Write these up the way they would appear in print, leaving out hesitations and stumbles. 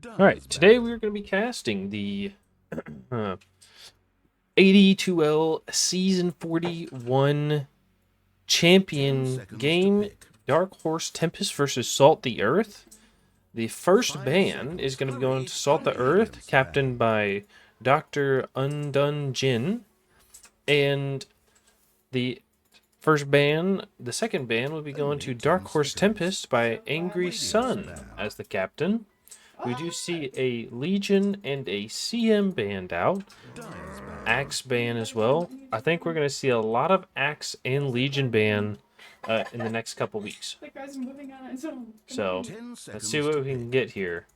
Alright, today we're going to be casting the uh, AD2L Season 41 Champion game, Dark Horse Tempest versus Salt the Earth. The first ban is going to be going to Salt the Earth, captained by Dr. Undone Jin. And the second ban will be going to Dark Horse Tempest by Angry Sun as the captain. We do see a Legion and a CM band out. Axe ban as well. I think we're going to see a lot of Axe and Legion ban in the next couple weeks. So, let's see what we can get here.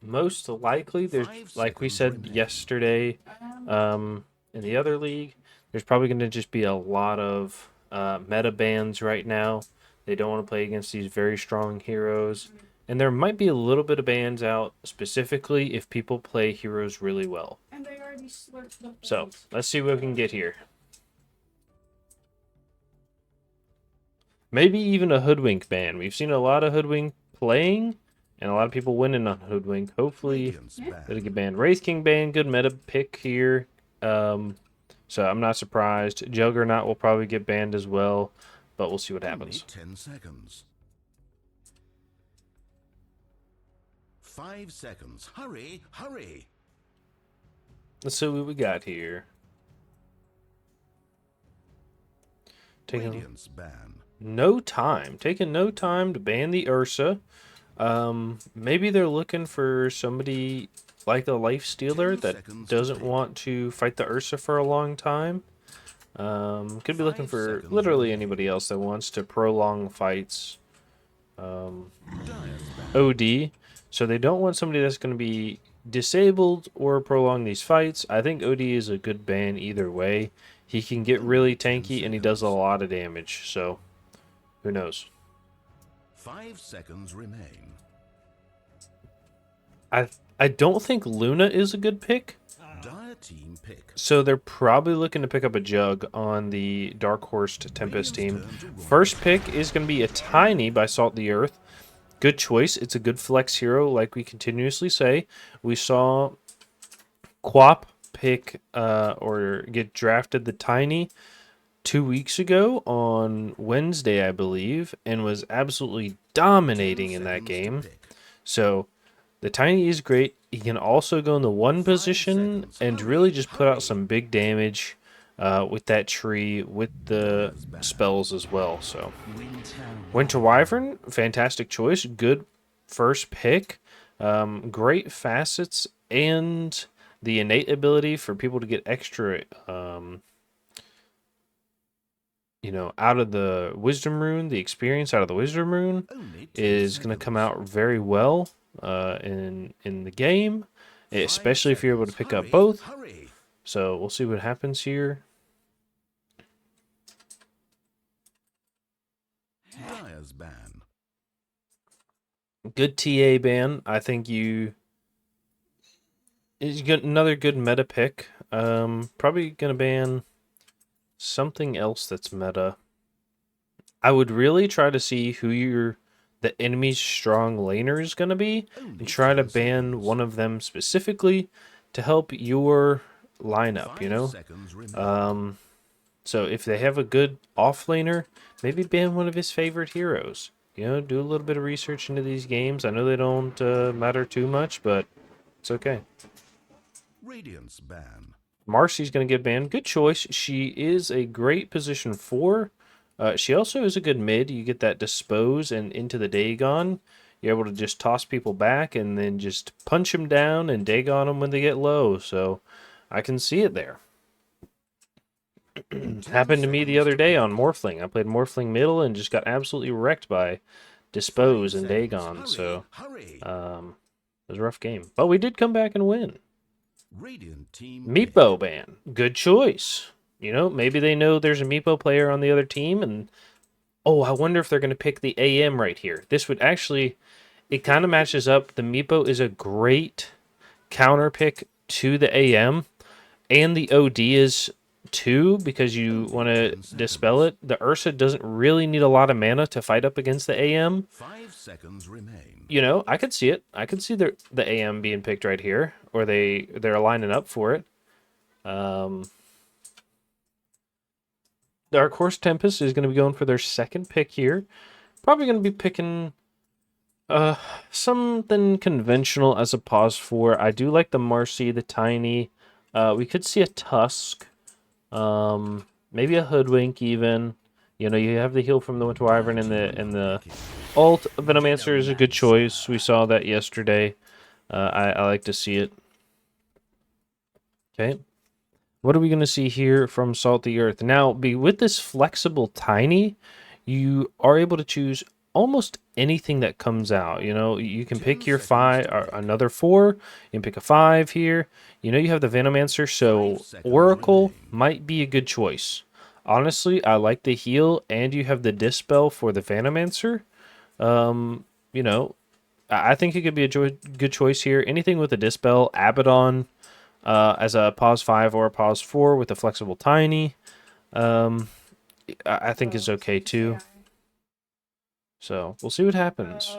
Most likely, there's, like we said yesterday in the other league, there's probably going to just be a lot of meta bans right now. They don't want to play against these very strong heroes. And there might be a little bit of bans out specifically if people play heroes really well. And they already slurped the So, let's see what we can get here. Maybe even a Hoodwink ban. We've seen a lot of Hoodwink playing, and a lot of people winning on Hoodwink. Hopefully, it'll get banned. Wraith King ban, good meta pick here. So, I'm not surprised. Juggernaut will probably get banned as well, but we'll see what happens. 10 seconds. 5 seconds. Hurry, hurry. Let's see what we got here. Radiance ban. No time. Taking no time to ban the Ursa. Maybe they're looking for somebody like the Life Stealer that doesn't want to fight the Ursa for a long time. Could be looking for literally anybody else that wants to prolong fights. OD. So they don't want somebody that's going to be disabled or prolong these fights. I think OD is a good ban either way. He can get really tanky and he does a lot of damage. So who knows? 5 seconds remain. I don't think Luna is a good pick. Dire team pick. So they're probably looking to pick up a Jug on the Dark Horse to Tempest team. First pick is going to be a Tiny by Salt the Earth. Good choice. It's a good flex hero, like we continuously say. We saw Quap pick or get drafted the Tiny 2 weeks ago on Wednesday, I believe, and was absolutely dominating in that game. So the Tiny is great. He can also go in the 1 position and really just put out some big damage with that tree, with the spells as well. So Winter Wyvern, fantastic choice. Good first pick. Great facets and the innate ability for people to get extra, out of the Wisdom Rune. The experience out of the Wisdom Rune is going to come out very well in the game, especially if you're able to pick up both. So we'll see what happens here. Dire's ban. Good TA ban. I think is another good meta pick. Probably gonna ban something else that's meta. I would really try to see who the enemy's strong laner is gonna be, and try to ban one of them specifically to help your lineup. So if they have a good offlaner, maybe ban one of his favorite heroes. Do a little bit of research into these games. I know they don't matter too much, but it's okay. Radiance ban. Marcy's going to get banned. Good choice. She is a great position 4. She also is a good mid. You get that dispose and into the Dagon. You're able to just toss people back and then just punch them down and Dagon them when they get low. So I can see it there. Happened to me the other day on Morphling. I played Morphling middle and just got absolutely wrecked by Dispose and Dagon. So it was a rough game. But we did come back and win. Meepo ban. Good choice. Maybe they know there's a Meepo player on the other team. And I wonder if they're going to pick the AM right here. This would actually, it kind of matches up. The Meepo is a great counter pick to the AM. And the OD is 2 because you want to dispel it. The Ursa doesn't really need a lot of mana to fight up against the AM. 5 seconds remain. You know, I could see it. I could see the AM being picked right here, or they're lining up for it. Dark Horse Tempest is going to be going for their second pick here. Probably going to be picking something conventional as a pause 4. I do like the Marcy, the Tiny. We could see a Tusk. Maybe a Hoodwink even. You know, you have the heal from the Winter Wyvern and the ult. Venomancer is a good choice. We saw that yesterday. I like to see it. Okay. What are we going to see here from Salt the Earth? Now, with this flexible Tiny, you are able to choose almost anything that comes out. You know, you can pick your 5, or another 4. You can pick a 5 here. You know, you have the Venomancer, so Oracle might be a good choice. Honestly, I like the heal, and you have the Dispel for the Venomancer. You know, I think it could be a good choice here. Anything with a Dispel, Abaddon, as a pause 5 or a pause 4 with a flexible Tiny, I think is okay too. So we'll see what happens.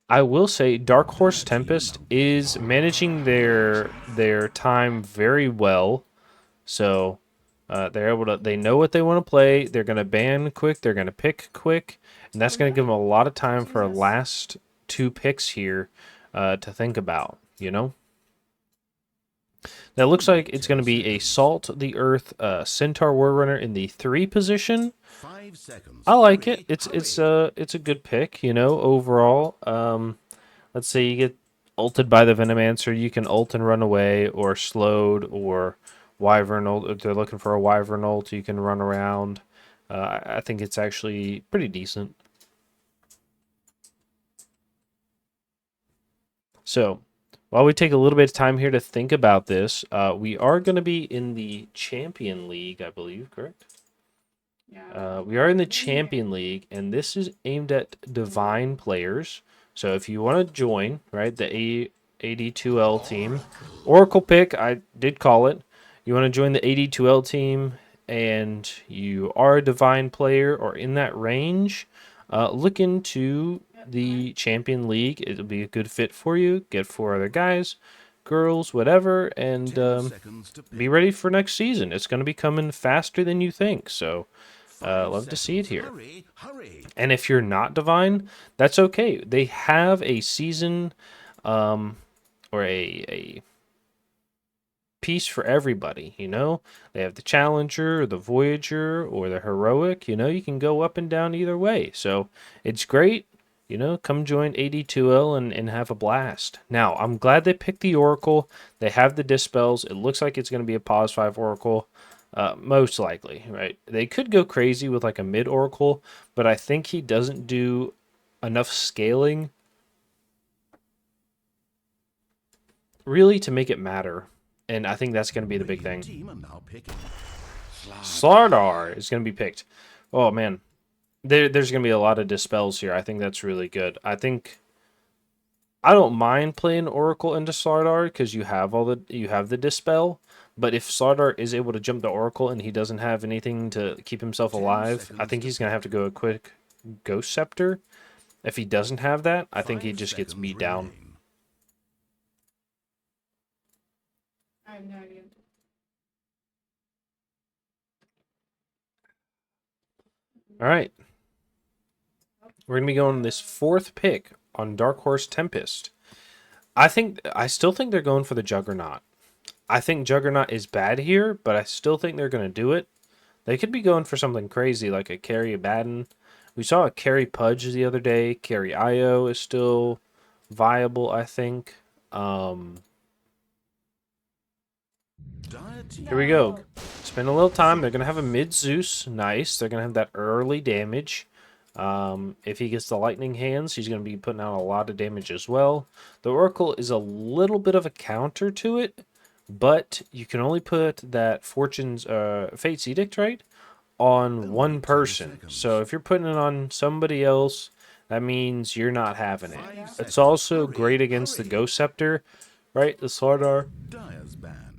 I will say Dark Horse Tempest is managing their time very well. So they're able to, they know what they want to play. They're going to ban quick. They're going to pick quick, and that's going to give them a lot of time for our last 2 picks here to think about. You know. Now it looks like it's going to be a Salt the Earth Centaur Warrunner in the 3 position. 5 seconds. I like it. It's a good pick, you know, overall. Let's say you get ulted by the Venomancer, you can ult and run away, or slowed, or Wyvern ult. If they're looking for a Wyvern ult, you can run around. I think it's actually pretty decent. So, while we take a little bit of time here to think about this, we are going to be in the Champion League, I believe, correct? We are in the Champion League, and this is aimed at Divine players. So if you want to join, right, the AD2L team, Oracle pick, I did call it. You want to join the AD2L team, and you are a Divine player or in that range, look into the Champion League. It'll be a good fit for you. Get 4 other guys, girls, whatever, and be ready for next season. It's going to be coming faster than you think, so love to see it here. Hurry, hurry. And if you're not Divine, that's okay. They have a season or a piece for everybody, you know? They have the Challenger, or the Voyager, or the Heroic. You know, you can go up and down either way. So it's great. You know, come join AD2L and have a blast. Now, I'm glad they picked the Oracle. They have the Dispels. It looks like it's going to be a pause 5 Oracle. Most likely, right? They could go crazy with like a mid Oracle, but I think he doesn't do enough scaling really to make it matter. And I think that's going to be the big thing. Team are now picking. Slardar is going to be picked. Oh, man. There's going to be a lot of Dispels here. I think that's really good. I don't mind playing Oracle into Slardar because you have the Dispel. But if Slardar is able to jump the Oracle and he doesn't have anything to keep himself alive, I think he's going to have to go a quick Ghost Scepter. If he doesn't have that, I think he just gets beat down. I have no idea. All right. We're going to be going this 4th pick on Dark Horse Tempest. I still think they're going for the Juggernaut. I think Juggernaut is bad here, but I still think they're going to do it. They could be going for something crazy like a Carry Abaddon. We saw a Carry Pudge the other day. Carry Io is still viable, I think. Here we go. Spend a little time. They're going to have a mid Zeus. Nice. They're going to have that early damage. If he gets the lightning hands, he's going to be putting out a lot of damage as well. The Oracle is a little bit of a counter to it, but you can only put that Fate's Edict, right, on one person. So if you're putting it on somebody else, that means you're not having it. It's also great against the Ghost Scepter, right, the Slardar. Dyer's ban.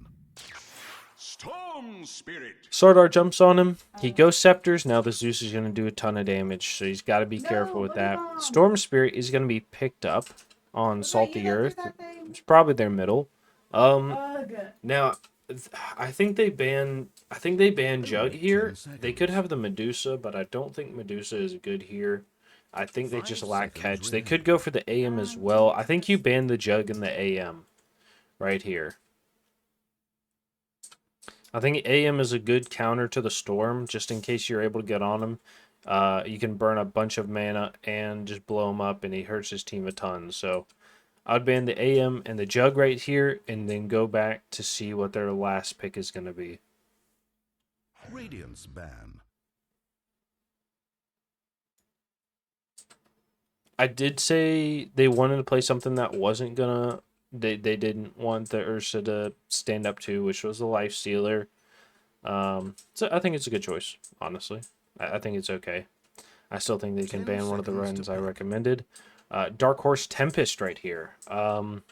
Storm Spirit. Sardar jumps on him. He goes Scepters. Now the Zeus is going to do a ton of damage, so he's got to be careful with that. Storm Spirit is going to be picked up on Salty Earth. It's probably their middle. Now, I think they ban Jug here. They could have the Medusa, but I don't think Medusa is good here. I think they just lack catch. They could go for the AM as well. I think you ban the Jug in the AM right here. I think AM is a good counter to the Storm, just in case you're able to get on him. You can burn a bunch of mana and just blow him up, and he hurts his team a ton. So I'd ban the AM and the Jug right here, and then go back to see what their last pick is going to be. Radiance ban. I did say they wanted to play something that wasn't gonna. They didn't want the Ursa to stand up to, which was the Life Stealer. So I think it's a good choice, honestly. I think it's okay. I still think they can ban one of the runs I recommended. Dark Horse Tempest right here. 5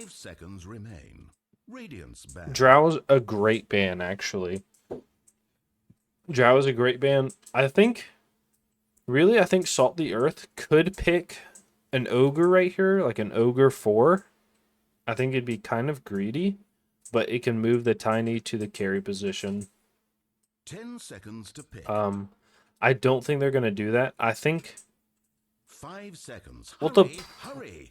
seconds remain. Radiance ban. Drow's a great ban, actually. Drow is a great ban. I think Salt the Earth could pick an Ogre right here, like an Ogre 4. I think it'd be kind of greedy, but it can move the Tiny to the carry position. 10 seconds to pick. I don't think they're going to do that. I think 5 seconds. Well, Hurry.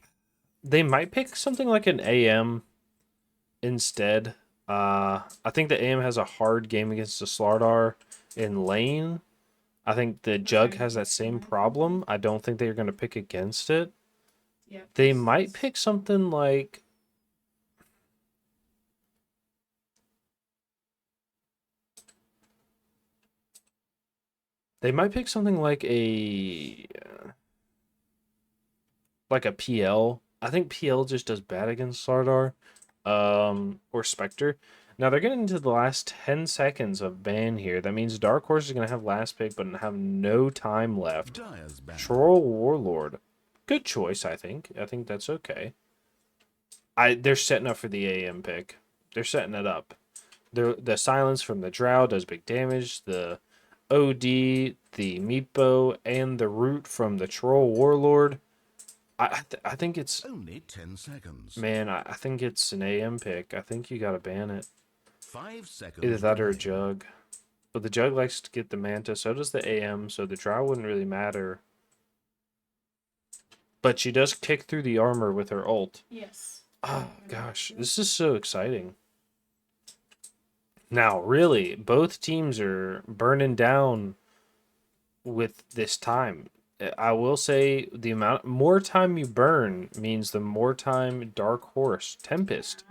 they might pick something like an AM instead. I think the AM has a hard game against the Slardar in lane. I think the Jug has that same problem. I don't think they're going to pick against it. Yep. They might pick something like... They might pick something like a PL. I think PL just does bad against Slardar, or Spectre. Now they're getting into the last 10 seconds of ban here. That means Dark Horse is going to have last pick, but have no time left. Dire's ban. Troll Warlord, good choice. I think that's okay. They're setting up for the AM pick. They're setting it up. The silence from the Drow does big damage. The OD, the Meepo, and the root from the Troll Warlord. I think it's... Only 10 seconds. Man, I think it's an AM pick. I think you gotta ban it. 5 seconds. Either that or a remain. Jug. But the Jug likes to get the Manta, so does the AM, so the Drow wouldn't really matter. But she does kick through the armor with her ult. Yes. Oh, gosh. This is so exciting. Now, really, both teams are burning down with this time. I will say the more time you burn means the more time Dark Horse Tempest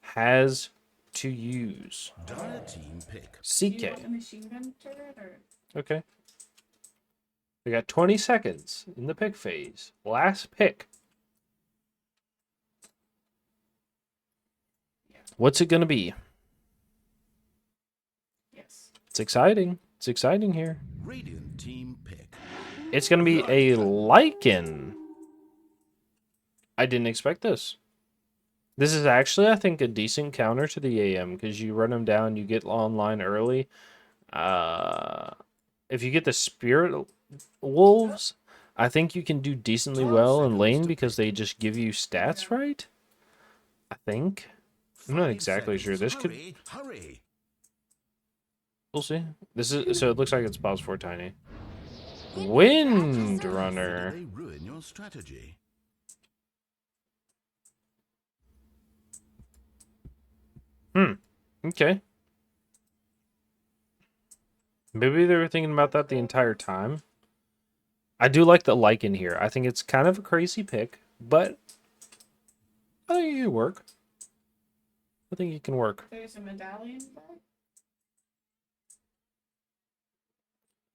has to use. Dire team pick. Do you CK. want a machine gun turret or? Okay. We got 20 seconds in the pick phase. Last pick. Yeah. What's it going to be? Yes. It's exciting. It's exciting here. Radiant team pick. It's going to be a Lycan. I didn't expect this. This is actually, I think, a decent counter to the AM because you run them down, you get online early. If you get the Spirit Wolves, I think you can do decently well in lane because they just give you stats, right? I think. I'm not 5 exactly sure. seconds. This could... Hurry. We'll see. This is so it looks like it's paused for Tiny. Wind Runner. They ruin your strategy. Okay. Maybe they were thinking about that the entire time. I do like the Lycan here. I think it's kind of a crazy pick, but I think it can work. I think it can work. There's a medallion bag.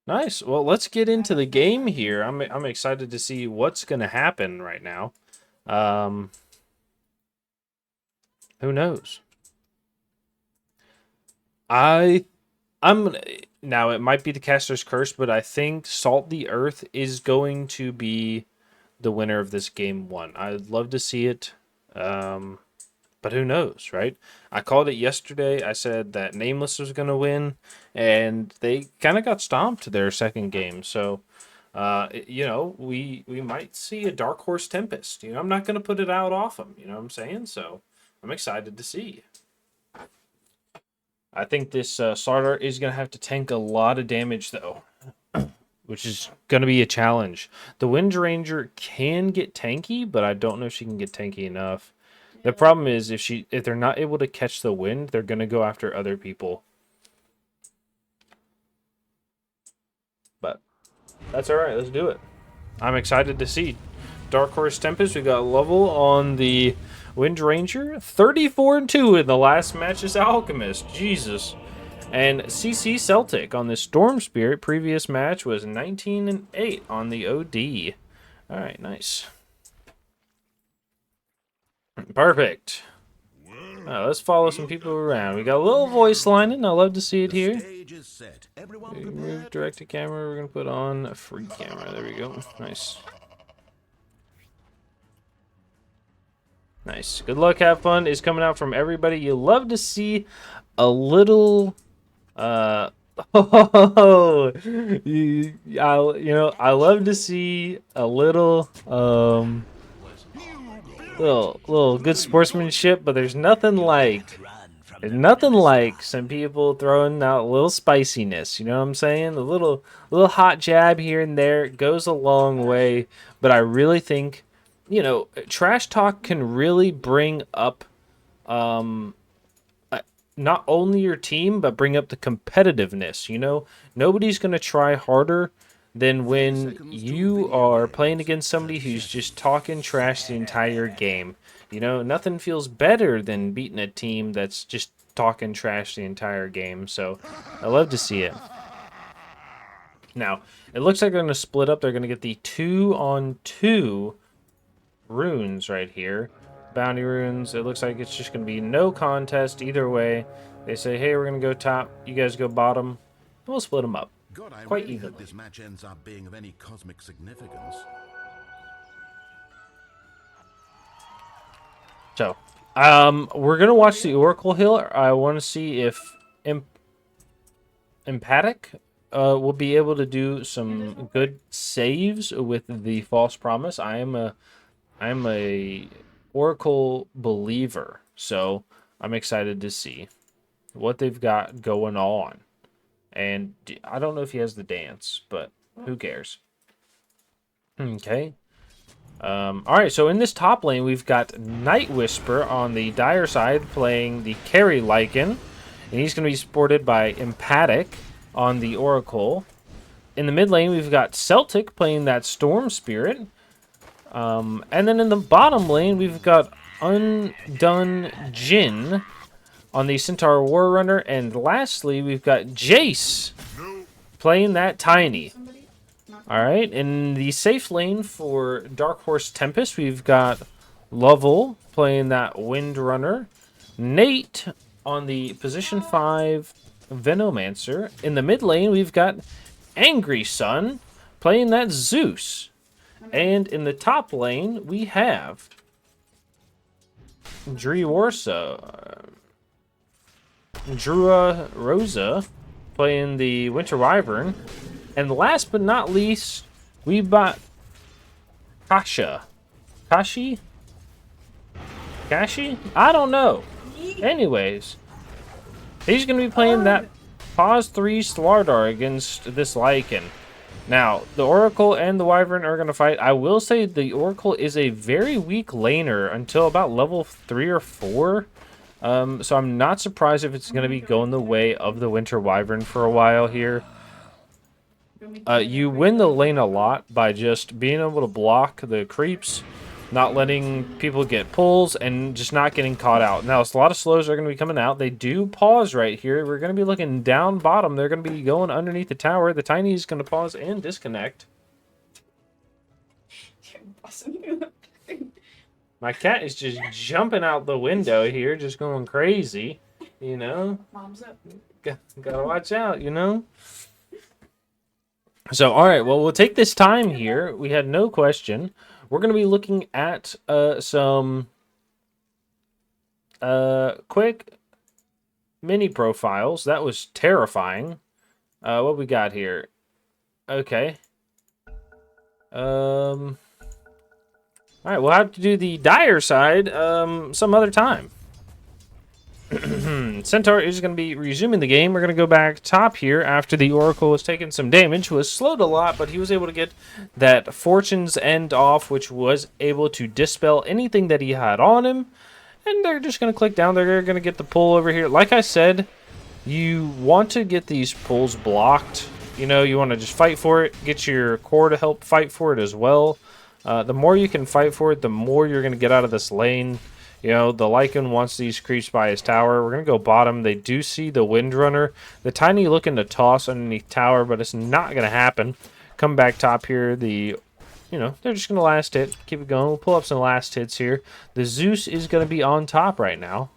Nice. Well, let's get into the game here. I'm excited to see what's going to happen right now. Who knows? I'm now it might be the caster's curse, but I think Salt the Earth is going to be the winner of this game one. I'd love to see it. But who knows, right? I called it yesterday. I said that Nameless was going to win, and they kind of got stomped their second game. So, we might see a dark horse Tempest. I'm not going to put it out off them. You know what I'm saying? So, I'm excited to see. I think this Sardar is going to have to tank a lot of damage, though, which is going to be a challenge. The Wind Ranger can get tanky, but I don't know if she can get tanky enough. The problem is if they're not able to catch the wind, they're gonna go after other people. But that's all right. Let's do it. I'm excited to see Dark Horse Tempest. We got Lovell on the Wind Ranger, 34-2 in the last match as Alchemist. Jesus. And CC Celtic on the Storm Spirit. Previous match was 19-8 on the OD. All right, nice. Perfect. Let's follow some people around. We got a little voice lining. I love to see it here. Move direct to camera. We're going to put on a free camera. There we go. Nice. Nice. Good luck, have fun is coming out from everybody. You love to see a little... I love to see a little... little good sportsmanship, but there's nothing like some people throwing out a little spiciness. You know what I'm saying? A little hot jab here and there goes a long way. But I really think, trash talk can really bring up not only your team, but bring up the competitiveness. Nobody's gonna try harder than when you are playing against somebody who's just talking trash the entire game. Nothing feels better than beating a team that's just talking trash the entire game. So I love to see it. Now, it looks like they're going to split up. They're going to get the 2-on-2 runes right here. Bounty runes. It looks like it's just going to be no contest either way. They say, hey, we're going to go top. You guys go bottom. We'll split them up. God, I Quite really evenly. hope this match ends up being of any cosmic significance. So, we're gonna watch the Oracle Hill. I want to see if Empathic will be able to do some good saves with the False Promise. I'm a Oracle believer, so I'm excited to see what they've got going on. And I don't know if he has the dance, but who cares? Okay. All right, so in this top lane, we've got Night Whisper on the Dire side playing the carry Lycan, and he's going to be supported by Empathic on the Oracle. In the mid lane, we've got Celtic playing that Storm Spirit. And then in the bottom lane, we've got Undone Jin on the Centaur War Runner. And lastly, we've got Jace playing that Tiny. Alright, in the safe lane for Dark Horse Tempest, we've got Lovell playing that Wind Runner. Nate on the position 5 Venomancer. In the mid lane, we've got Angry Sun playing that Zeus. And in the top lane, we have Drua Rosa playing the Winter Wyvern. And last but not least, we've got Kashi? I don't know. Anyways, he's going to be playing that Pause 3 Slardar against this Lycan. Now, the Oracle and the Wyvern are going to fight. I will say the Oracle is a very weak laner until about level 3 or 4. So I'm not surprised if it's going to be going the way of the Winter Wyvern for a while here. You win the lane a lot by just being able to block the creeps, not letting people get pulls, and just not getting caught out. Now, a lot of slows are going to be coming out. They do pause right here. We're going to be looking down bottom. They're going to be going underneath the tower. The Tiny is going to pause and disconnect. My cat is just jumping out the window here, just going crazy, Mom's up. Gotta watch out, So, all right, well, we'll take this time here. We had no question. We're going to be looking at some Quick mini profiles. That was terrifying. What we got here? Okay. All right, we'll have to do the dire side some other time. Centaur is going to be resuming the game. We're going to go back top here after the Oracle was taking some damage. Was slowed a lot, but he was able to get that Fortune's End off, which was able to dispel anything that he had on him. And they're just going to click down. They're going to get the pull over here. Like I said, you want to get these pulls blocked. You know, you want to just fight for it. Get your core to help fight for it as well. The more you can fight for it, the more you're going to get out of this lane. You know, the Lycan wants these creeps by his tower. We're going to go bottom. They do see the Windrunner. The Tiny looking to toss underneath tower, but it's not going to happen. Come back top here. You know, they're just going to last hit. Keep it going. We'll pull up some last hits here. The Zeus is going to be on top right now.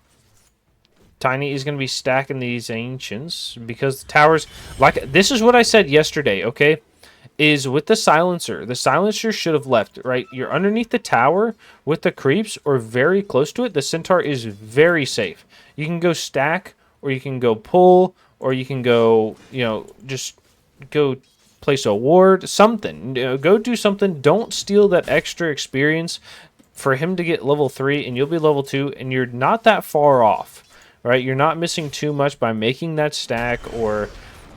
Tiny is going to be stacking these Ancients because the towers... Like, this is what I said yesterday, okay? Is with the silencer. The silencer should have left, right? You're underneath the tower with the creeps or very close to it. The Centaur is very safe. You can go stack or you can go pull or you can go, you know, just go place a ward, something. You know, go do something. Don't steal that extra experience for him to get level 3 and you'll be level 2 and you're not that far off, right? You're not missing too much by making that stack or,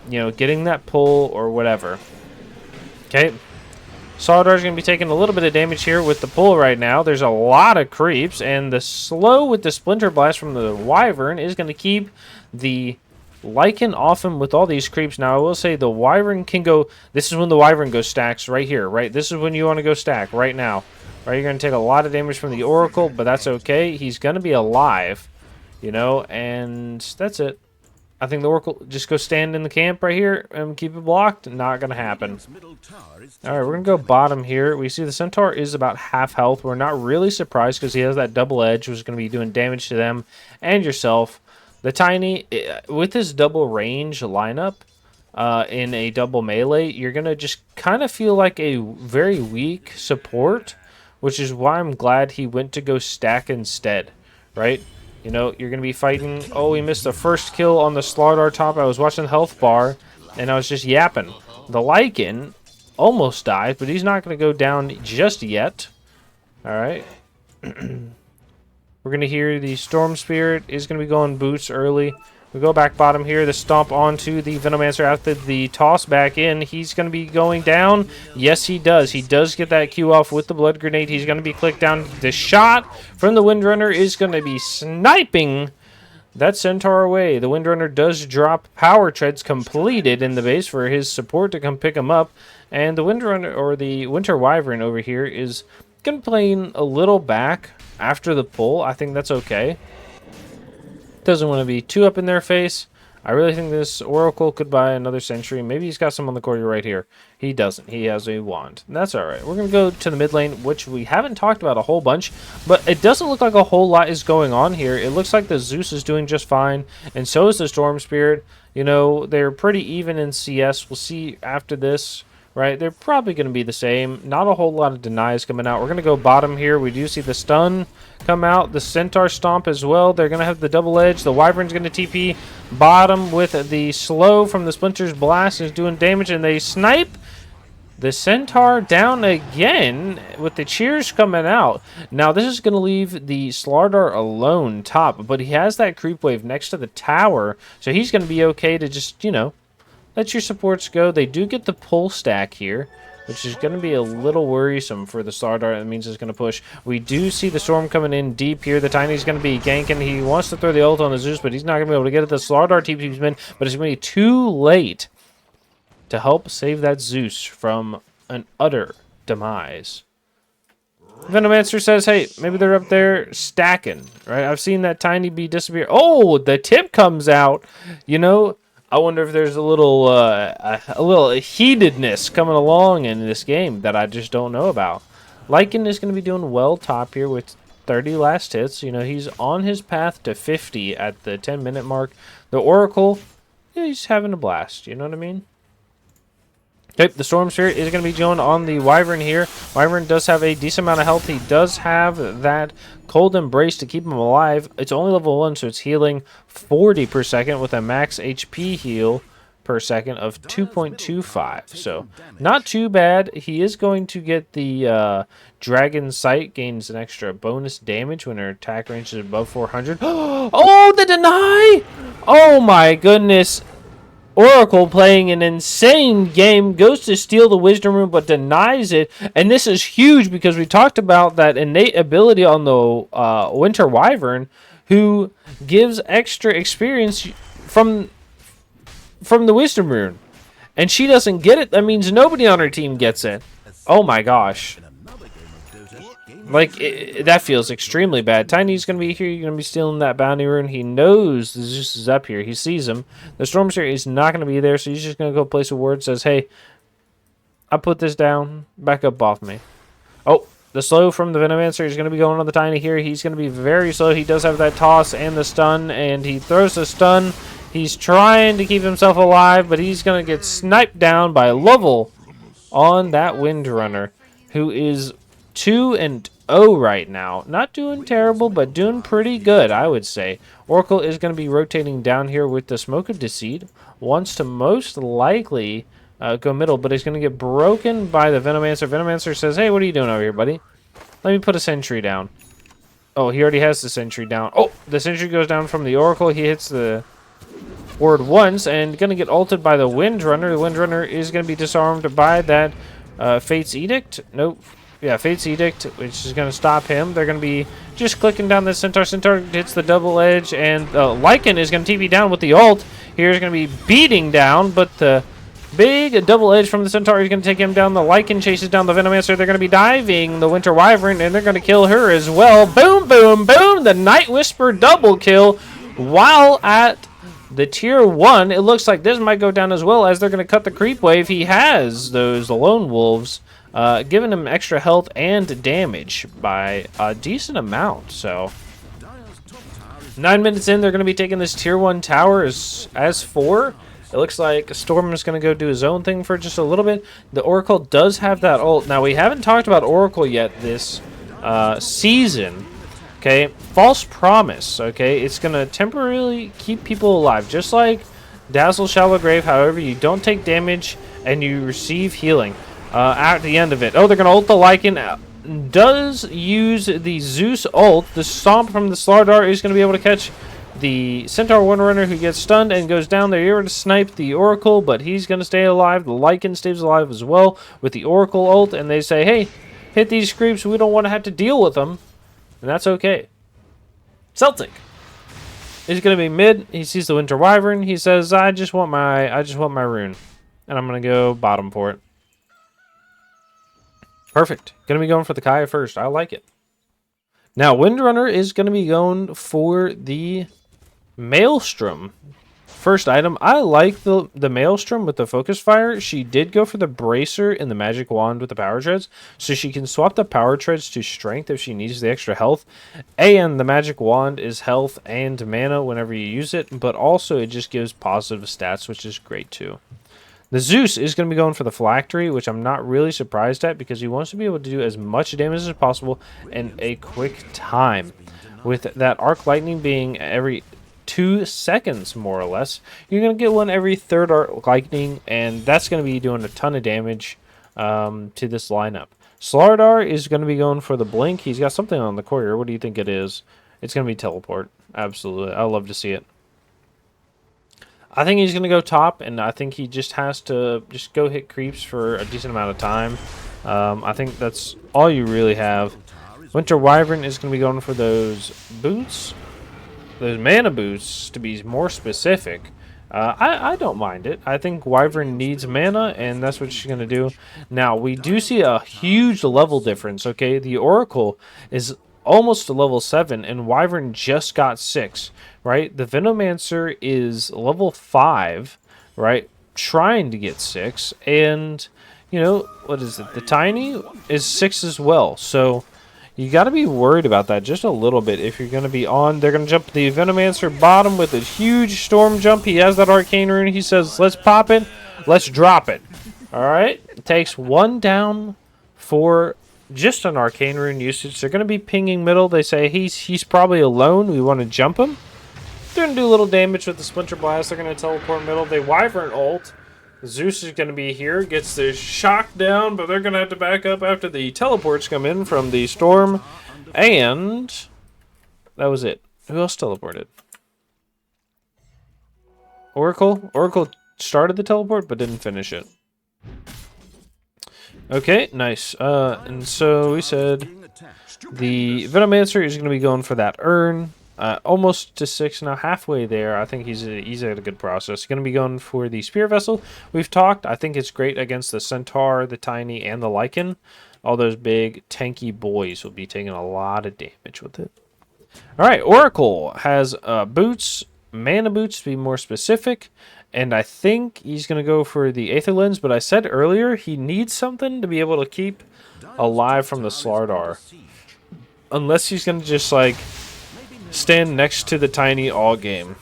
you know, getting that pull or whatever. Okay, Solidar's going to be taking a little bit of damage here with the pull right now. There's a lot of creeps, and the slow with the Splinter Blast from the Wyvern is going to keep the Lycan off him with all these creeps. Now, I will say the Wyvern can go... This is when the Wyvern goes stacks right here, right? This is when you want to go stack right now. Right, you're going to take a lot of damage from the Oracle, but that's okay. He's going to be alive, you know, and that's it. I think the Oracle just go stand in the camp right here and keep it blocked. Not going to happen. All right, we're going to go bottom here. We see the Centaur is about half health. We're not really surprised because he has that double edge, which is going to be doing damage to them and yourself. The Tiny, with his double range lineup in a double melee, you're going to just kind of feel like a very weak support, which is why I'm glad he went to go stack instead, right? You know, you're going to be fighting... Oh, we missed the first kill on the Slardar top. I was watching the health bar, and I was just yapping. The Lycan almost died, but he's not going to go down just yet. All right. We're going to hear the Storm Spirit is going to be going boots early. We go back bottom here. The stomp onto the Venomancer after the toss back in. He's going to be going down. Yes, he does. He does get that Q off with the Blood Grenade. He's going to be clicked down. The shot from the Windrunner is going to be sniping that Centaur away. The Windrunner does drop Power Treads completed in the base for his support to come pick him up. And the Windrunner, or the Winter Wyvern over here, is going to be playing a little back after the pull. I think that's okay. Doesn't want to be too up in their face. I really think this Oracle could buy another Sentry. Maybe he's got some on the courier right here. He doesn't. He has a wand. That's all right. We're going to go to the mid lane, which we haven't talked about a whole bunch, but it doesn't look like a whole lot is going on here. It looks like the Zeus is doing just fine, and so is the Storm Spirit. You know, they're pretty even in CS. We'll see after this. Right, they're probably going to be the same. Not a whole lot of denies coming out. We're going to go bottom here. We do see the stun come out. The Centaur stomp as well. They're going to have the double edge. The Wyvern's going to TP bottom with the slow from the Splinter's Blast is doing damage, and they snipe the Centaur down again with the cheers coming out. Now, this is going to leave the Slardar alone top, but he has that creep wave next to the tower, so he's going to be okay to just, you know, let your supports go. They do get the pull stack here, which is going to be a little worrisome for the Slardar. That means it's going to push. We do see the Storm coming in deep here. The Tiny's going to be ganking. He wants to throw the ult on the Zeus, but he's not going to be able to get it. The Slardar TP's in, but it's going to be too late to help save that Zeus from an utter demise. Venomancer says, hey, maybe they're up there stacking, right? I've seen that Tiny bee disappear. Oh, the tip comes out, you know. I wonder if there's a little heatedness coming along in this game that I just don't know about. Lycan is going to be doing well top here with 30 last hits. You know, he's on his path to 50 at the 10-minute mark. The Oracle, yeah, he's having a blast. You know what I mean? Okay, the Storm Spirit is going to be going on the Wyvern here. Wyvern does have a decent amount of health. He does have that Cold Embrace to keep him alive. It's only level 1, so it's healing 40 per second with a max HP heal per second of 2.25. So, not too bad. He is going to get the Dragon Sight, gains an extra bonus damage when her attack range is above 400. Oh, the deny! Oh my goodness. Oracle playing an insane game, goes to steal the Wisdom Rune but denies it. And this is huge because we talked about that innate ability on the Winter Wyvern who gives extra experience from the Wisdom Rune. And she doesn't get it. That means nobody on her team gets it. Oh my gosh. Like, that feels extremely bad. Tiny's going to be here. You're going to be stealing that bounty rune. He knows the Zeus is up here. He sees him. The Storm Spirit is not going to be there, so he's just going to go place a word. Says, hey, I put this down. Back up off me. Oh, the slow from the Venomancer is going to be going on the Tiny here. He's going to be very slow. He does have that toss and the stun, and he throws the stun. He's trying to keep himself alive, but he's going to get sniped down by Lovell on that Windrunner, who is 2-0 right now. Not doing terrible, but doing pretty good, I would say. Oracle is going to be rotating down here with the Smoke of Deceit. Wants to most likely go middle, but he's going to get broken by the Venomancer. Venomancer says, hey, what are you doing over here, buddy? Let me put a sentry down. Oh, he already has the sentry down. Oh, the sentry goes down from the Oracle. He hits the ward once and going to get ulted by the Windrunner. The Windrunner is going to be disarmed by that Fate's Edict. Nope. Yeah, Fate's Edict, which is going to stop him. They're going to be just clicking down this Centaur. Centaur hits the double edge, and Lycan is going to TP down with the ult. Here's going to be beating down, but the big double edge from the Centaur is going to take him down. The Lycan chases down the Venomancer. They're going to be diving the Winter Wyvern, and they're going to kill her as well. Boom, boom, boom. The Night Whisper double kill while at the tier 1. It looks like this might go down as well as they're going to cut the creep wave. He has those Lone Wolves. Giving him extra health and damage by a decent amount. So 9 minutes in, they're going to be taking this tier 1 tower as 4. It looks like Storm is going to go do his own thing for just a little bit. The Oracle does have that ult. Now, we haven't talked about Oracle yet this season. Okay, False Promise. Okay, it's going to temporarily keep people alive, just like Dazzle Shallow Grave. However, you don't take damage and you receive healing at the end of it. Oh, they're going to ult the Lycan. Does use the Zeus ult. The Stomp from the Slardar is going to be able to catch the Centaur Windrunner, who gets stunned and goes down. They're here to snipe the Oracle, but he's going to stay alive. The Lycan stays alive as well with the Oracle ult, and they say, hey, hit these creeps. We don't want to have to deal with them, and that's okay. Celtic is going to be mid. He sees the Winter Wyvern. He says, I just want my rune, and I'm going to go bottom for it. Perfect. Going to be going for the Kaya first. I like it. Now, Windrunner is going to be going for the Maelstrom. First item. I like the Maelstrom with the Focus Fire. She did go for the Bracer and the Magic Wand with the Power Treads, so she can swap the Power Treads to Strength if she needs the extra health. And the Magic Wand is health and mana whenever you use it, but also it just gives positive stats, which is great too. The Zeus is going to be going for the Phylactery, which I'm not really surprised at because he wants to be able to do as much damage as possible in a quick time. With that Arc Lightning being every 2 seconds, more or less, you're going to get one every third Arc Lightning, and that's going to be doing a ton of damage to this lineup. Slardar is going to be going for the Blink. He's got something on the courier. What do you think it is? It's going to be Teleport. Absolutely. I love to see it. I think he's going to go top, and I think he just has to just go hit creeps for a decent amount of time. I think that's all you really have. Winter Wyvern is going to be going for those boots, those mana boots, to be more specific. I don't mind it. I think Wyvern needs mana, and that's what she's going to do. Now, we do see a huge level difference, okay? The Oracle is almost to level 7, and Wyvern just got 6, right? The Venomancer is level 5, right? Trying to get 6, and, you know, what is it? The Tiny is 6 as well, so you got to be worried about that just a little bit if you're going to be on. They're going to jump the Venomancer bottom with a huge Storm Jump. He has that Arcane Rune. He says, let's pop it, let's drop it. All right. It takes 1 down for just an arcane rune usage. They're going to be pinging middle. They say he's probably alone. We want to jump him. They're going to do a little damage with the Splinter Blast. They're going to teleport middle. They Wyvern ult. Zeus is going to be here. Gets the shock down, but they're going to have to back up after the teleports come in from the storm. And that was it. Who else teleported? Oracle? Oracle started the teleport, but didn't finish it. Okay, nice. And so we said the Venomancer is going to be going for that urn. Almost to 6 now, halfway there. I think he's at a good process. Going to be going for the Spear Vessel. We've talked. I think it's great against the Centaur, the Tiny, and the Lycan. All those big, tanky boys will be taking a lot of damage with it. All right, Oracle has boots, mana boots to be more specific. And I think he's going to go for the Aether Lens. But I said earlier, he needs something to be able to keep alive from the Slardar. Unless he's going to just, like, stand next to the Tiny all game.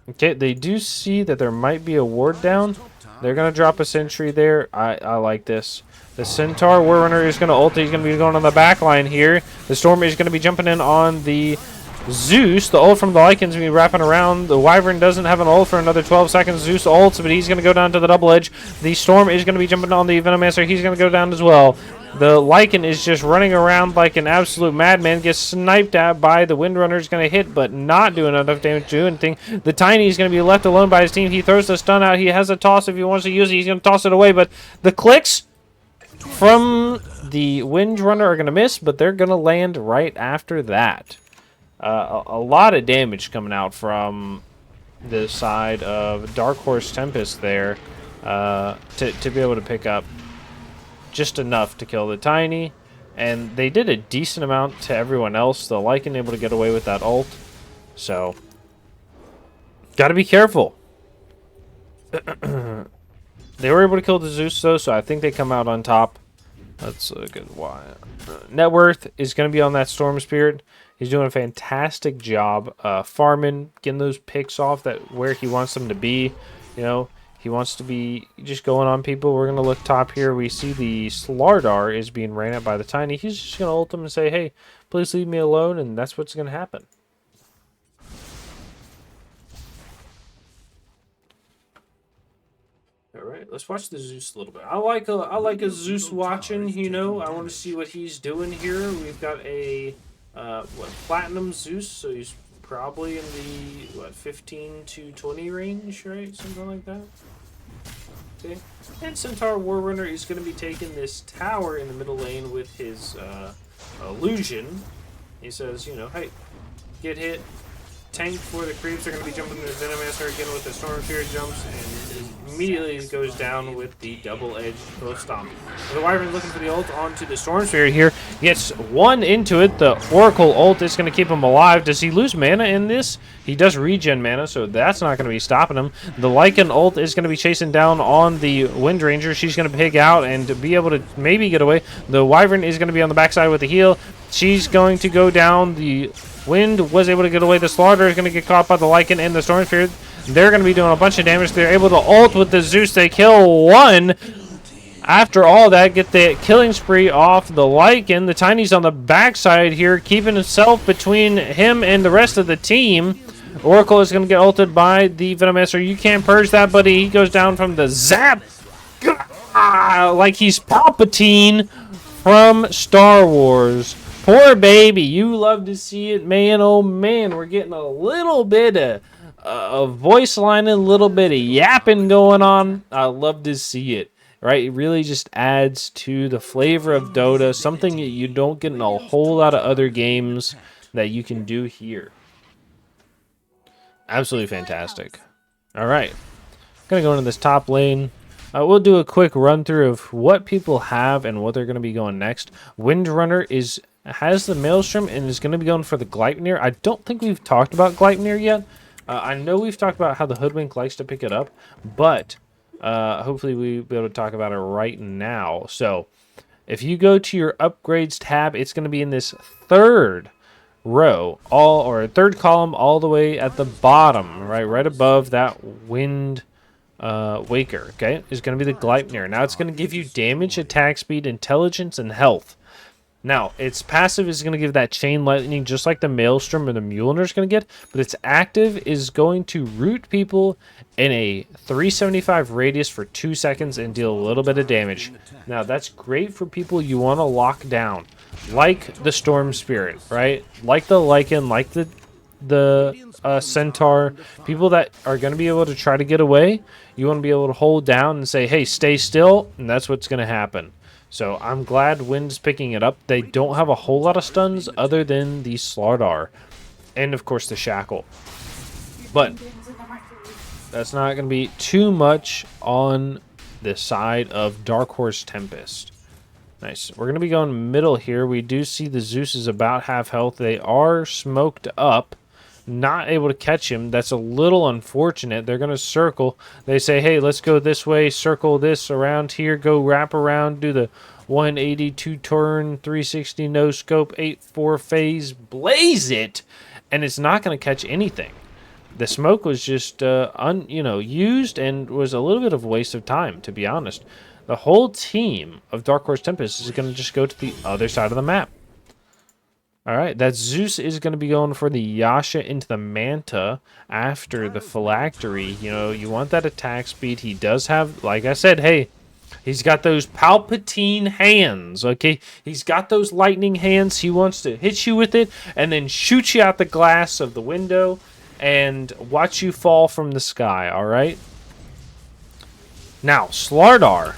Okay, they do see that there might be a ward down. They're going to drop a sentry there. I like this. The Centaur Warrunner is going to ult. He's going to be going on the back line here. The Storm is going to be jumping in on the Zeus. The ult from the Lycan's going to be wrapping around. The Wyvern doesn't have an ult for another 12 seconds. Zeus ults, but he's going to go down to the double edge. The Storm is going to be jumping on the Venomancer. He's going to go down as well. The Lycan is just running around like an absolute madman. Gets sniped at by the Windrunner. Is going to hit, but not doing enough damage to do anything. The Tiny is going to be left alone by his team. He throws the stun out. He has a toss if he wants to use it. He's going to toss it away, but the clicks from the Windrunner are going to miss, but they're going to land right after that. A lot of damage coming out from the side of Dark Horse Tempest there to be able to pick up just enough to kill the Tiny. And they did a decent amount to everyone else. The Lycan able to get away with that ult. So, got to be careful. They were able to kill the Zeus, though, so I think they come out on top. That's a good one. Net worth is going to be on that Storm Spirit. He's doing a fantastic job farming, getting those picks off that where he wants them to be. You know, he wants to be just going on people. We're going to look top here. We see the Slardar is being ran at by the Tiny. He's just going to ult him and say, hey, please leave me alone, and that's what's going to happen. All right, let's watch the Zeus a little bit. I like a Zeus watching. You know, I want to see what he's doing here. We've got a platinum Zeus, so he's probably in the 15 to 20 range, right? Something like that. Okay. And Centaur Warrunner is going to be taking this tower in the middle lane with his illusion. He says, you know, hey, get hit. Tank for the creeps. They're going to be jumping into the Venomancer again with the Storm Fury jumps, and immediately goes down with the double-edged Cliff Stomp. The Wyvern looking for the ult onto the Storm Fury here. Gets one into it. The Oracle ult is going to keep him alive. Does he lose mana in this? He does regen mana, so that's not going to be stopping him. The Lycan ult is going to be chasing down on the Wind Ranger. She's going to pig out and be able to maybe get away. The Wyvern is going to be on the backside with the heal. She's going to go down. The Wind was able to get away. The Slaughter is going to get caught by the Lycan and the Storm Spirit. They're going to be doing a bunch of damage. They're able to ult with the Zeus. They kill one. After all that, get the killing spree off the Lycan. The Tiny's on the backside here, keeping himself between him and the rest of the team. Oracle is going to get ulted by the Venomancer. You can't purge that, buddy. He goes down from the zap. Like he's Palpatine from Star Wars. Poor baby. You love to see it, man. Oh, man. We're getting a little bit of voice lining, a little bit of yapping going on. I love to see it. Right? It really just adds to the flavor of Dota. Something that you don't get in a whole lot of other games that you can do here. Absolutely fantastic. All right. I'm going to go into this top lane. We'll do a quick run through of what people have and what they're going to be going next. Windrunner has the Maelstrom and is going to be going for the Gleipnir. I don't think we've talked about Gleipnir yet. I know we've talked about how the Hoodwink likes to pick it up, but hopefully we'll be able to talk about it right now. So if you go to your upgrades tab, it's going to be in this third row, third column all the way at the bottom, right above that wind Waker, okay, is going to be the Gleipnir. Now it's going to give you damage, attack speed, intelligence, and health. Now, its passive is going to give that chain lightning just like the Maelstrom or the Mjolnir is going to get, but its active is going to root people in a 375 radius for 2 seconds and deal a little bit of damage. Now, that's great for people you want to lock down, like the Storm Spirit, right? Like the Lycan, like the Centaur, people that are going to be able to try to get away. You want to be able to hold down and say, hey, stay still, and that's what's going to happen. So I'm glad Wind's picking it up. They don't have a whole lot of stuns other than the Slardar. And, of course, the Shackle. But that's not going to be too much on the side of Dark Horse Tempest. Nice. We're going to be going middle here. We do see the Zeus is about half health. They are smoked up. Not able to catch him. That's a little unfortunate. They're going to circle. They say, hey, let's go this way, circle this around here, go wrap around, do the 182 turn, 360 no scope, 8-4 phase, blaze it, and it's not going to catch anything. The smoke was just used and was a little bit of a waste of time, to be honest. The whole team of Dark Horse Tempest is going to just go to the other side of the map. All right, that Zeus is going to be going for the Yasha into the Manta after the Phylactery. You know, you want that attack speed. He does have, like I said, hey, he's got those Palpatine hands, okay? He's got those lightning hands. He wants to hit you with it and then shoot you out the glass of the window and watch you fall from the sky, all right? Now, Slardar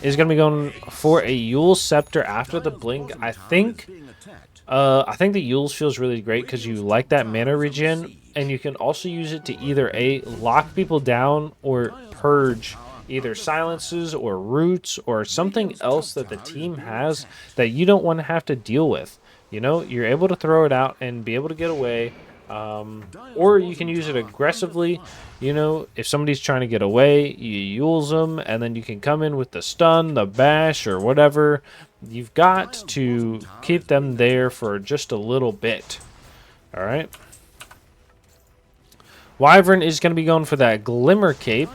is going to be going for a Yule Scepter after the Blink. I think the Yule's feels really great because you like that mana regen, and you can also use it to either lock people down or purge either silences or roots or something else that the team has that you don't want to have to deal with. You know, you're able to throw it out and be able to get away. Or you can use it aggressively. You know, if somebody's trying to get away, you Yules them, and then you can come in with the stun, the bash, or whatever. You've got to keep them there for just a little bit. All right. Wyvern is going to be going for that Glimmer Cape.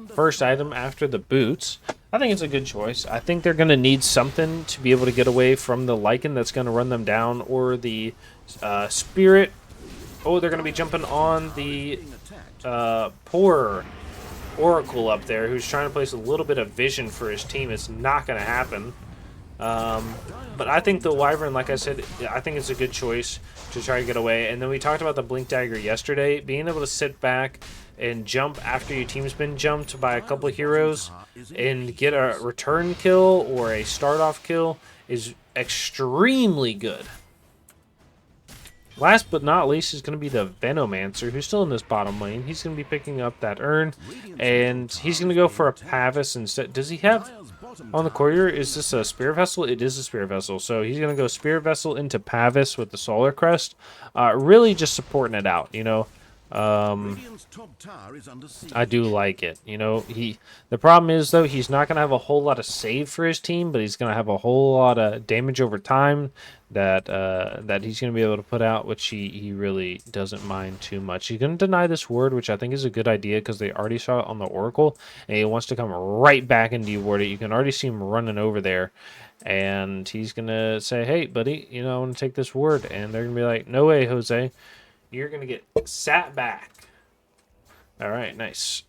First item after the boots. I think it's a good choice. I think they're going to need something to be able to get away from the Lycan that's going to run them down, or the Spirit. Oh, they're going to be jumping on the poor Oracle up there, who's trying to place a little bit of vision for his team. It's not going to happen. But I think the Wyvern, like I said, I think it's a good choice to try to get away. And then we talked about the Blink Dagger yesterday. Being able to sit back and jump after your team's been jumped by a couple of heroes and get a return kill or a start-off kill is extremely good. Last but not least is going to be the Venomancer, who's still in this bottom lane. He's going to be picking up that urn, and he's going to go for a Pavis instead. Does he have on the courier? Is this a Spirit Vessel? It is a Spirit Vessel. So he's going to go Spirit Vessel into Pavis with the Solar Crest. Really just supporting it out, you know. I do like it. You know, the problem is, though, he's not going to have a whole lot of save for his team, but he's going to have a whole lot of damage over time that he's going to be able to put out, which he really doesn't mind too much. He's going to deny this ward, which I think is a good idea because they already saw it on the Oracle, and he wants to come right back and deward it. You can already see him running over there, and he's going to say, hey, buddy, you know, I want to take this ward, and they're going to be like, no way, Jose. You're going to get sat back. All right, nice.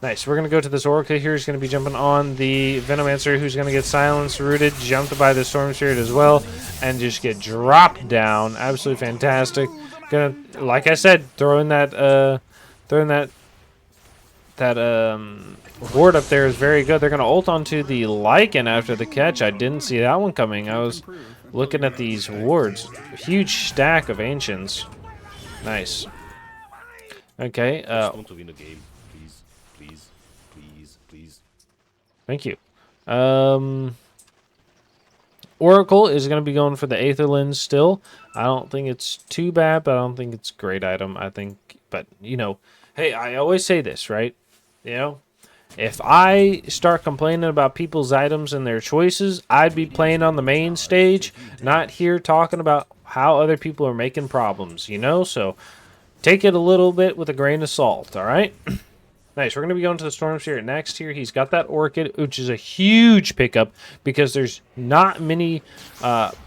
Nice. We're going to go to this Oracle here. He's going to be jumping on the Venomancer, who's going to get silenced, rooted, jumped by the Storm Spirit as well, and just get dropped down. Absolutely fantastic. Gonna, like I said, throwing that ward up there is very good. They're going to ult onto the Lycan after the catch. I didn't see that one coming. I was looking at these wards. Huge stack of Ancients. Nice. Okay. I just want to win the game. Please. Thank you. Oracle is going to be going for the Aether Lens still. I don't think it's too bad, but I don't think it's a great item. I think, but, you know, hey, I always say this, right? You know, if I start complaining about people's items and their choices, I'd be playing on the main stage, not here talking about how other people are making problems, you know? So take it a little bit with a grain of salt, all right? Nice. We're going to be going to the Storm Spirit next here. He's got that Orchid, which is a huge pickup because there's not many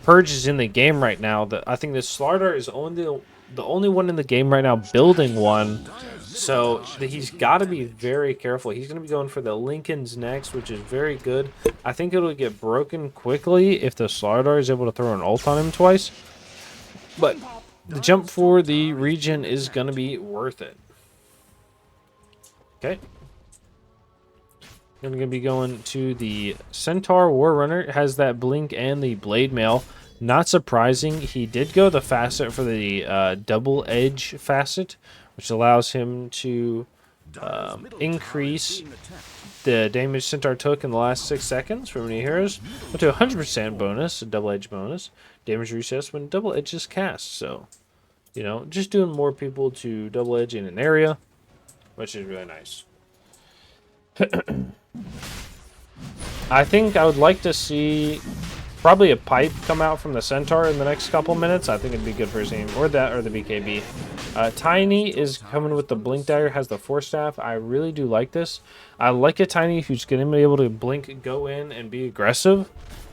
purges in the game right now. I think the Slardar is the only one in the game right now building one. So he's got to be very careful. He's going to be going for the Lincolns next, which is very good. I think it'll get broken quickly if the Slardar is able to throw an ult on him twice. But the jump for the region is going to be worth it. Okay. I'm going to be going to the Centaur Warrunner. It has that blink and the blade mail. Not surprising. He did go the facet for the double edge facet, which allows him to increase the damage Centaur took in the last 6 seconds from any heroes up to 100% bonus, a double edge bonus. Damage resets when double edge is cast. So, you know, just doing more people to double edge in an area, which is really nice. I think I would like to see probably a pipe come out from the Centaur in the next couple minutes. I think it'd be good for his team. Or that, or the BKB. Tiny is coming with the Blink Dagger, has the Force Staff. I really do like this. I like a Tiny who's going to be able to blink, go in, and be aggressive.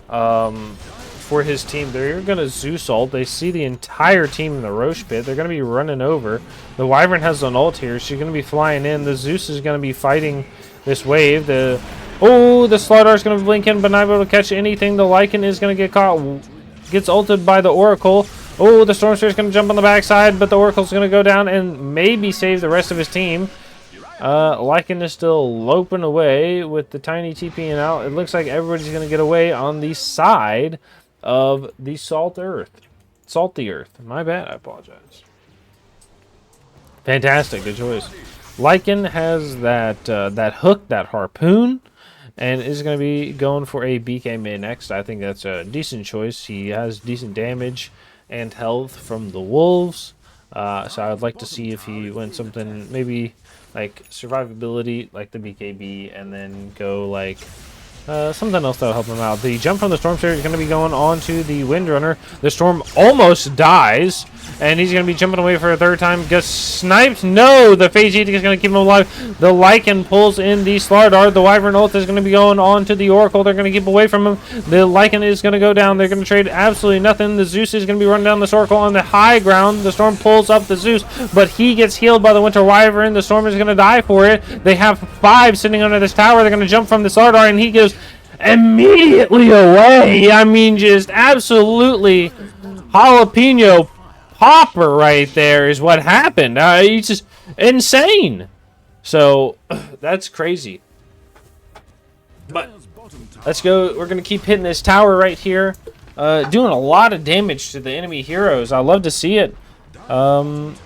For his team, they're going to Zeus ult. They see the entire team in the Roche pit. They're going to be running over. The Wyvern has an ult here. She's going to be flying in. The Zeus is going to be fighting this wave. The Slardar is going to be blinking, but not able to catch anything. The Lycan is going to get caught. Gets ulted by the Oracle. Oh, the Storm Spirit is going to jump on the backside, but the Oracle's going to go down and maybe save the rest of his team. Lycan is still loping away with the Tiny TPing out. It looks like everybody's going to get away on the side of the Salty Earth. My bad, I apologize. Fantastic, good choice. Lycan has that hook, that harpoon, and is going to be going for a BK mid next. I think that's a decent choice. He has decent damage and health from the wolves, so I would like to see if he went something maybe like survivability, like the BKB, and then go like something else that'll help him out. The jump from the Storm Spirit is going to be going on to the Windrunner. The Storm almost dies, and he's going to be jumping away for a third time. Gets sniped. No, the Phase Eating is going to keep him alive. The Lycan pulls in the Slardar. The Wyvern ult is going to be going on to the Oracle. They're going to keep away from him. The Lycan is going to go down. They're going to trade absolutely nothing. The Zeus is going to be running down this Oracle on the high ground. The Storm pulls up the Zeus, but he gets healed by the Winter Wyvern. The Storm is going to die for it. They have 5 sitting under this tower. They're going to jump from the Slardar, and he goes immediately away. I mean, just absolutely jalapeno popper right there is what happened. It's just insane. So that's crazy. But let's go. We're going to keep hitting this tower right here, doing a lot of damage to the enemy heroes. I love to see it. And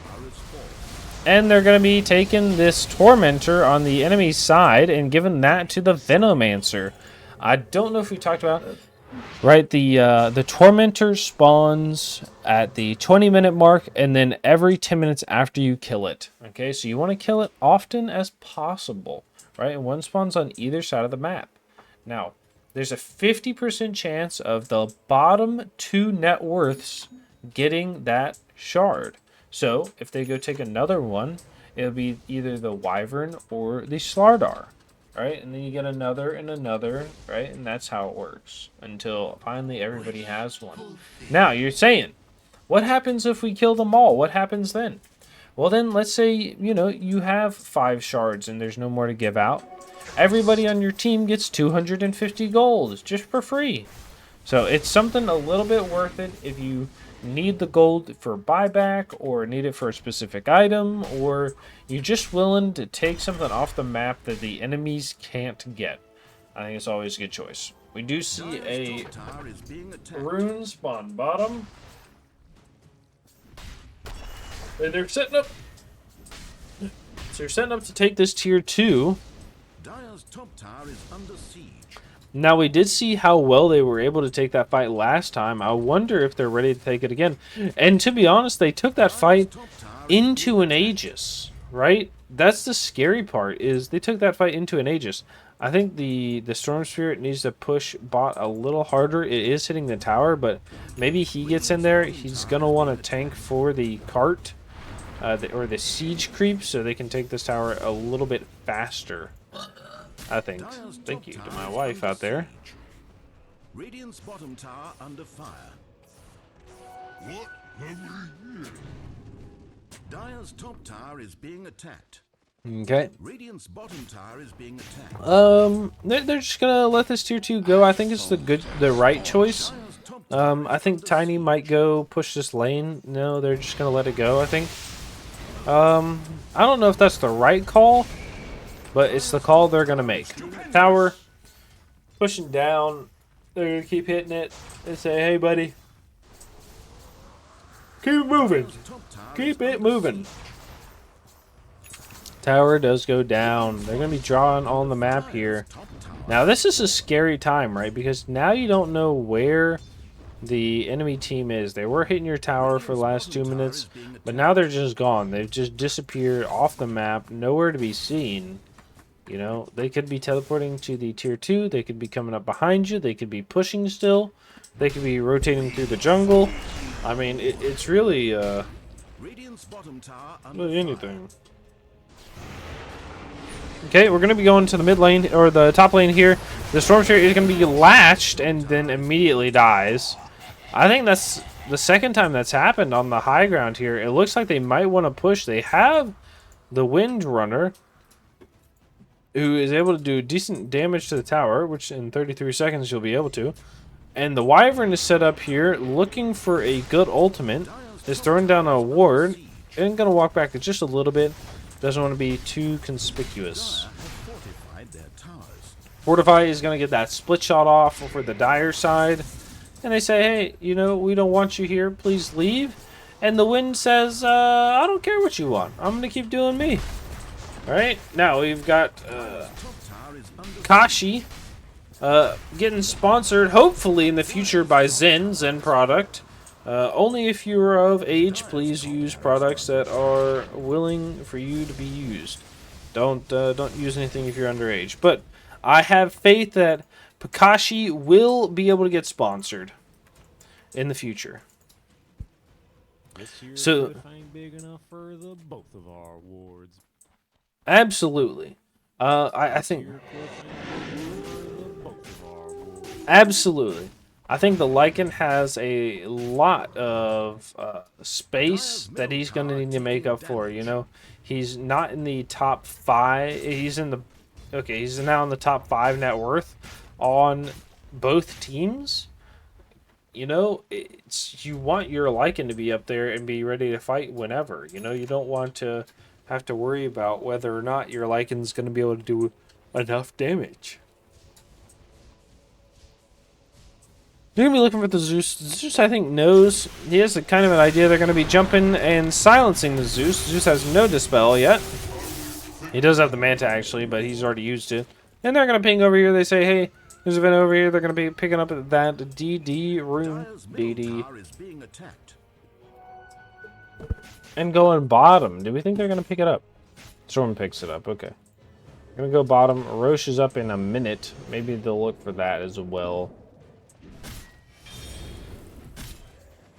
they're going to be taking this Tormentor on the enemy side and giving that to the Venomancer. I don't know if we talked about it. Right, the Tormentor spawns at the 20-minute mark, and then every 10 minutes after you kill it. Okay, so you want to kill it often as possible, right? And one spawns on either side of the map. Now, there's a 50% chance of the bottom 2 net worths getting that shard. So if they go take another one, it'll be either the Wyvern or the Slardar. Right, and then you get another and another, right? And that's how it works until finally everybody has one. Now, you're saying, what happens if we kill them all? What happens then? Well, then, let's say, you know, you have 5 shards and there's no more to give out. Everybody on your team gets 250 gold just for free. So it's something a little bit worth it if you need the gold for buyback or need it for a specific item, or you're just willing to take something off the map that the enemies can't get. I think it's always a good choice. We do see a rune spawn bottom. And they're setting up. So they're setting up to take this tier 2. Dire's top tower is under siege. Now, we did see how well they were able to take that fight last time. I wonder if they're ready to take it again. And to be honest, they took that fight into an Aegis, right? That's the scary part, is they took that fight into an Aegis. I think the Storm Spirit needs to push bot a little harder. It is hitting the tower, but maybe he gets in there. He's going to want to tank for the cart. or the siege creep, so they can take this tower a little bit faster. I think. Thank you to my wife out there. Radiant's bottom tower under fire. What have we here? Dire's top tower is being attacked. Okay. Radiant's bottom tower is being attacked. They're just gonna let this tier 2 go. I think it's the right choice. I think Tiny might go push this lane. No, they're just gonna let it go, I think. I don't know if that's the right call, but it's the call they're gonna make. Tower pushing down. They're gonna keep hitting it. They say, "Hey, buddy, keep moving. Keep it moving." Tower does go down. They're gonna be drawing on the map here. Now this is a scary time, right? Because now you don't know where the enemy team is. They were hitting your tower for the last 2 minutes, but now they're just gone. They've just disappeared off the map, nowhere to be seen. You know, they could be teleporting to the tier 2. They could be coming up behind you. They could be pushing still. They could be rotating through the jungle. I mean, it's really really anything. Okay, we're going to be going to the mid lane, or the top lane here. The Storm Spirit is going to be latched and then immediately dies. I think that's the second time that's happened on the high ground here. It looks like they might want to push. They have the Wind Runner, who is able to do decent damage to the tower, which in 33 seconds you'll be able to. And the Wyvern is set up here, looking for a good ultimate. Is throwing down a ward, and going to walk back just a little bit. Doesn't want to be too conspicuous. Fortify is going to get that split shot off for the Dire side. And they say, "Hey, you know, we don't want you here. Please leave." And the Wind says, "I don't care what you want. I'm going to keep doing me." Alright, now we've got Kashi getting sponsored, hopefully in the future, by Zen product. Only if you are of age, please use products that are willing for you to be used. Don't use anything if you're underage. But I have faith that Pakashi will be able to get sponsored in the future. So, ain't big enough for the both of our awards. absolutely. I think absolutely. I think the Lycan has a lot of space that he's going to need to make up for. You know, he's not in the top 5. He's in the he's now in the top 5 net worth on both teams. You know, you want your Lycan to be up there and be ready to fight whenever. You know, you don't want to have to worry about whether or not your Lycan's going to be able to do enough damage. They're going to be looking for the Zeus. Zeus, I think, knows. He has a kind of an idea they're going to be jumping and silencing the Zeus. Zeus has no Dispel yet. He does have the Manta, actually, but he's already used it. And they're going to ping over here. They say, "Hey, there's a vent over here." They're going to be picking up at that DD room. DD. And going bottom. Do we think they're going to pick it up? Storm picks it up. Okay. Going to go bottom. Roche is up in a minute. Maybe they'll look for that as well.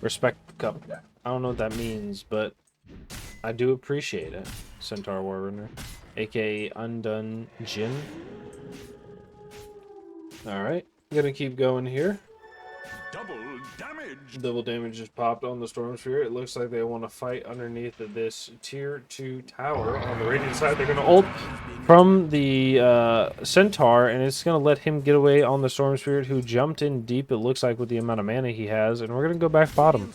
Respect the cup. I don't know what that means, but I do appreciate it. Centaur Warrunner, aka Undone Jin. Alright, gonna keep going here. Double damage just popped on the Storm Sphere. It looks like they want to fight underneath this tier 2 tower on the Radiant side. They're going to ult from the Centaur, and it's going to let him get away on the Storm Spirit, who jumped in deep, it looks like, with the amount of mana he has. And we're going to go back bottom.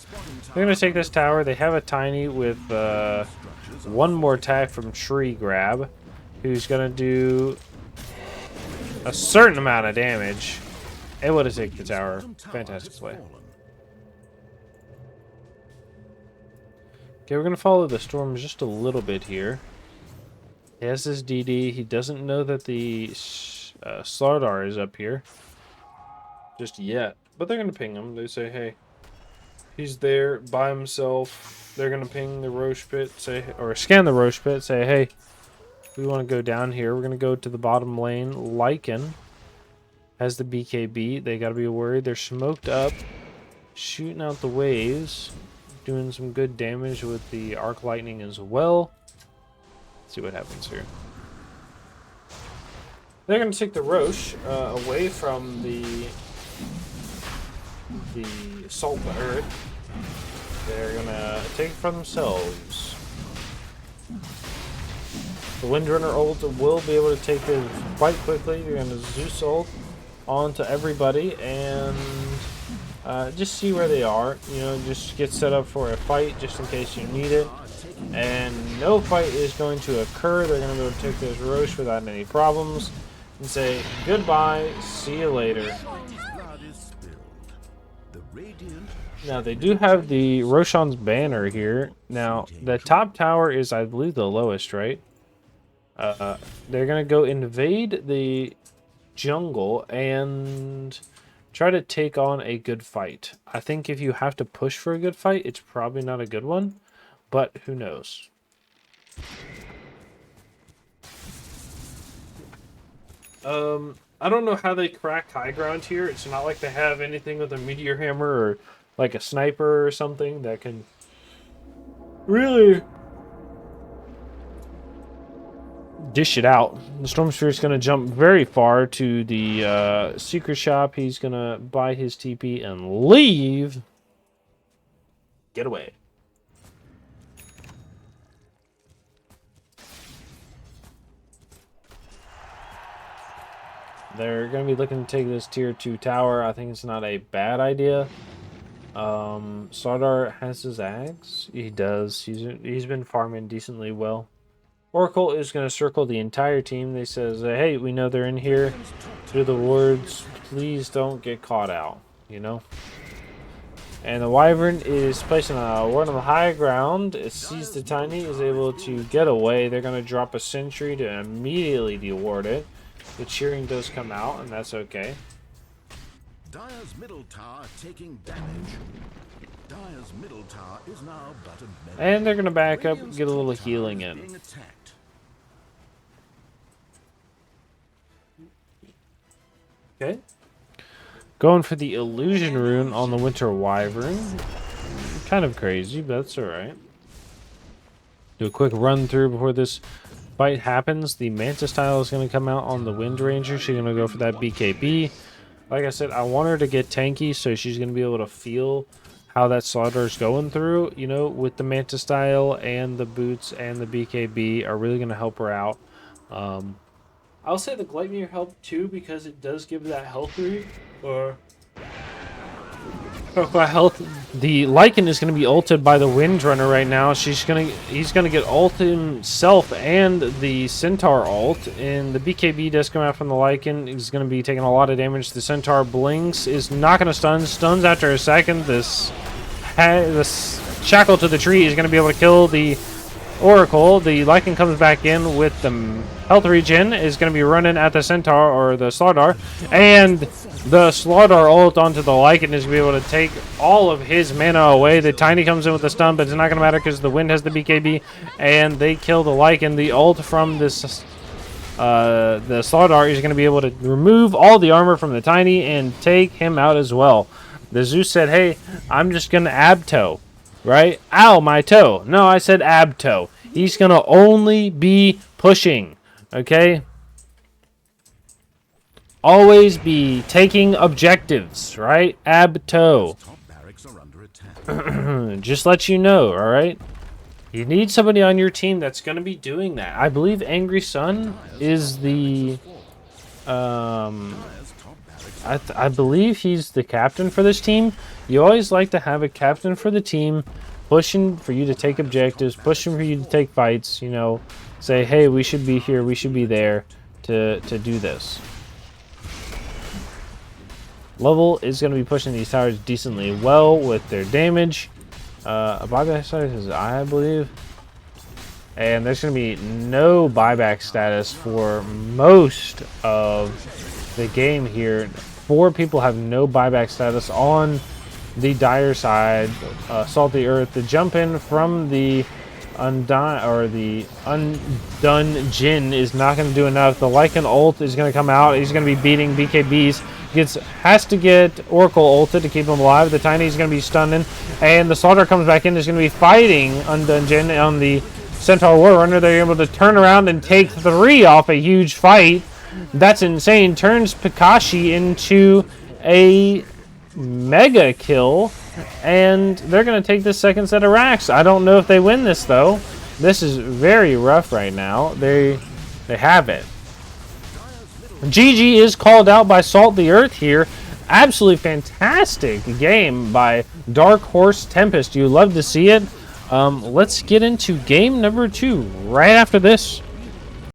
They're going to take this tower. They have a Tiny with one more attack from Tree Grab, who's going to do a certain amount of damage. Able to take the tower. Fantastic play. Okay, we're going to follow the storm just a little bit here. He has his DD. He doesn't know that the Slardar is up here just yet. But they're going to ping him. They say, "Hey, he's there by himself." They're going to ping the Roche pit, or scan the Roche pit, say, "Hey, we want to go down here. We're going to go to the bottom lane." Lycan has the BKB. They got to be worried. They're smoked up, shooting out the waves. doing some good damage with the arc lightning as well. Let's see what happens here. They're going to take the Roche away from the Salt to Earth. They're going to take it for themselves. The Windrunner ult will be able to take this quite quickly. You're going to Zeus ult onto everybody and just see where they are. You know, just get set up for a fight just in case you need it. And no fight is going to occur. They're going to be able to take this Roche without any problems and say goodbye, see you later. Now they do have the Roshan's banner here. Now the top tower is, I believe, the lowest, right? They're gonna go invade the jungle and try to take on a good fight. I think if you have to push for a good fight, it's probably not a good one, but who knows? I don't know how they crack high ground here. It's not like they have anything with a meteor hammer or like a sniper or something that can really dish it out. The Stormsphere is going to jump very far to the secret shop. He's going to buy his TP and leave. Get away. They're going to be looking to take this tier 2 tower. I think it's not a bad idea. Sardar has his axe. He does. He's been farming decently well. Oracle is going to circle the entire team. They says, hey, we know they're in here. Through the wards, please don't get caught out, you know? And the Wyvern is placing a ward on the high ground. It sees the Tiny, is able to get away. They're going to drop a sentry to immediately deward it. The cheering does come out, and that's okay. Dire's middle tower taking damage. Dire's middle tower is now but a melee. And they're going to back up, get a little healing in. Okay. Going for the illusion rune on the Winter Wyvern. Kind of crazy, but that's alright. Do a quick run through before this fight happens. The Mantis tile is going to come out on the Wind Ranger. She's going to go for that BKB. Like I said, I want her to get tanky, so she's going to be able to feel how that slaughter is going through. You know, with the Mantis style and the boots and the BKB are really going to help her out. I'll say the Gleipnir helped too, because it does give that health read. Or health. The Lycan is going to be ulted by the Windrunner right now. He's going to get ulted himself and the Centaur ult. And the BKB does come out from the Lycan. He's going to be taking a lot of damage. The Centaur blinks, is not going to stun. Stuns after a second. This shackle to the tree is going to be able to kill the Oracle. The Lycan comes back in with the health regen, is going to be running at the Centaur or the Slardar, and the Slardar ult onto the Lycan is going to be able to take all of his mana away. The Tiny comes in with the stun, but it's not going to matter because the Wind has the BKB, and they kill the Lycan. The ult from this the Slardar is going to be able to remove all the armor from the Tiny and take him out as well. The Zeus said, hey, I'm just going to abtoe. Right? Ow, my toe. No, I said abtoe. He's going to only be pushing. Okay? Always be taking objectives. Right? Abtoe. Just let you know, alright? You need somebody on your team that's going to be doing that. I believe Angry Sun is the... I believe he's the captain for this team. You always like to have a captain for the team, pushing for you to take objectives, pushing for you to take fights, you know, say, hey, we should be here, we should be there to do this. Level is going to be pushing these towers decently well with their damage. A buyback status is I believe. And there's going to be no buyback status for most of the game here. 4 people have no buyback status on the Dire side. Salty Earth, the jump in from the undone Jin is not going to do enough. The Lycan ult is going to come out. He's going to be beating BKBs. has to get Oracle ulted to keep him alive. The Tiny's going to be stunning. And the Slaughter comes back in. Is going to be fighting on Dungeon on the Centaur War Runner. They're able to turn around and take 3 off a huge fight. That's insane. Turns Pikashi into a mega kill. And they're going to take this second set of racks. I don't know if they win this, though. This is very rough right now. They have it. GG is called out by Salt the Earth here. Absolutely fantastic game by Dark Horse Tempest. You love to see it. Let's get into game number 2 right after this.